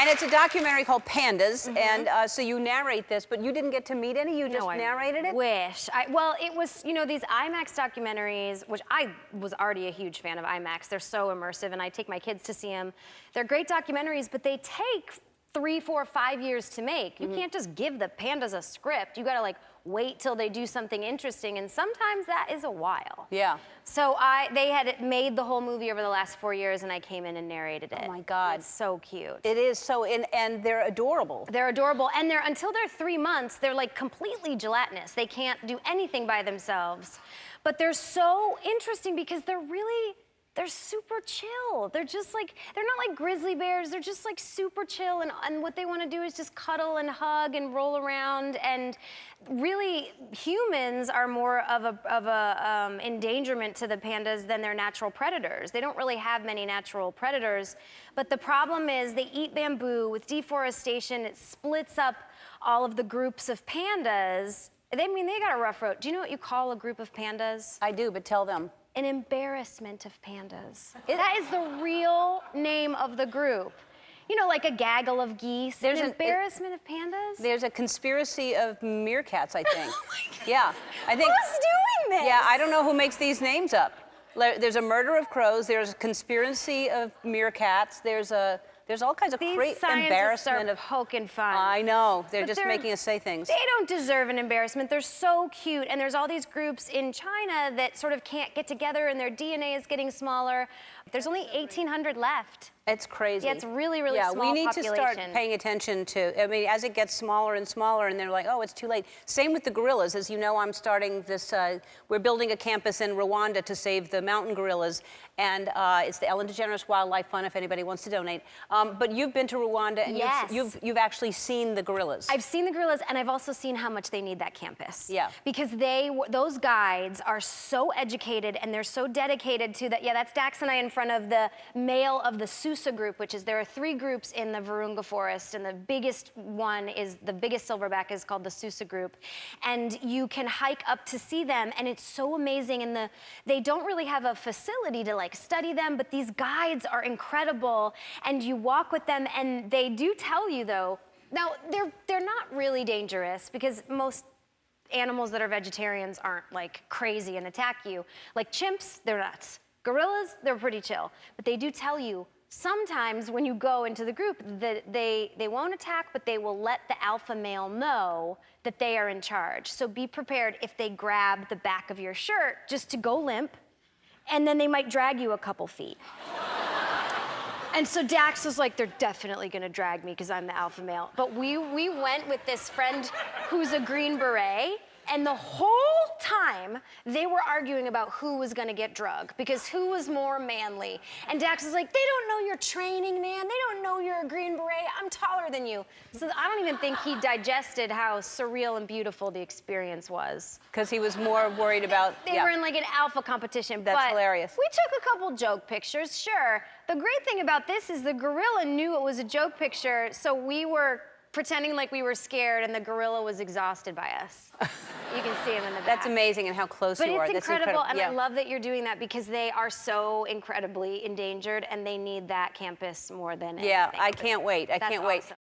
And it's a documentary called Pandas, and so you narrate this, but you didn't get to meet any, you just narrated it? Well, it was, you know, these IMAX documentaries, which I was already a huge fan of IMAX. They're so immersive, and I take my kids to see them. They're great documentaries, but they take 3, 4, 5 years to make. You can't just give the pandas a script. You gotta like wait till they do something interesting, and sometimes that is a while. Yeah. So they had made the whole movie over the last 4 years, and I came in and narrated it. Oh my God. It's so cute. It is so, and they're adorable. They're adorable, and until they're 3 months, they're like completely gelatinous. They can't do anything by themselves. But they're so interesting because they're super chill. They're just like, they're not like grizzly bears. They're just like super chill, and what they want to do is just cuddle and hug and roll around. And really, humans are more of a endangerment to the pandas than their natural predators. They don't really have many natural predators. But the problem is they eat bamboo. With deforestation, it splits up all of the groups of pandas. They got a rough road. Do you know what you call a group of pandas? I do, but tell them. An embarrassment of pandas. That is the real name of the group. You know, like a gaggle of geese. There's an embarrassment of pandas? There's a conspiracy of meerkats, I think. Oh my God. Yeah, I think. Who's doing this? Yeah, I don't know who makes these names up. There's a murder of crows. There's a conspiracy of meerkats. There's all kinds of crazy embarrassment of poking fun. I know. They're just making us say things. They don't deserve an embarrassment. They're so cute, and there's all these groups in China that sort of can't get together, and their DNA is getting smaller. There's only 1,800 left. It's crazy. Yeah, it's really, really small we need population. to start paying attention to, I mean, as it gets smaller and smaller, and they're like, oh, it's too late. Same with the gorillas. As you know, I'm starting this, we're building a campus in Rwanda to save the mountain gorillas, and it's the Ellen DeGeneres Wildlife Fund if anybody wants to donate. But you've been to Rwanda, and you've actually seen the gorillas. I've seen the gorillas, and I've also seen how much they need that campus. Yeah. Because those guides are so educated, and they're so dedicated to that. Yeah, that's Dax and I in front of the male of the Susa group, which is, there are 3 groups in the Virunga forest, and the biggest silverback is called the Susa group. And you can hike up to see them, and it's so amazing. And they don't really have a facility to like study them, but these guides are incredible, and you walk with them, and they do tell you though, now they're not really dangerous because most animals that are vegetarians aren't like crazy and attack you. Like chimps, they're nuts. Gorillas, they're pretty chill, but they do tell you sometimes when you go into the group that they won't attack, but they will let the alpha male know that they are in charge. So be prepared if they grab the back of your shirt just to go limp, and then they might drag you a couple feet. And so Dax was like, they're definitely gonna drag me because I'm the alpha male. But we went with this friend who's a Green Beret, and the whole time they were arguing about who was gonna get drugged, because who was more manly. And Dax was like, they don't know you're training, man. They don't know you're a Green Beret. I'm taller than you. So I don't even think he digested how surreal and beautiful the experience was. Because he was more worried about, They were in like an alpha competition. That's hilarious. We took a couple joke pictures, sure. The great thing about this is the gorilla knew it was a joke picture, so we were pretending like we were scared, and the gorilla was exhausted by us. You can see him in the back. That's amazing, and how close you are. But it's incredible, and yeah. I love that you're doing that because they are so incredibly endangered, and they need that campus more than anything. Yeah, I can't wait. I That's can't wait. Awesome.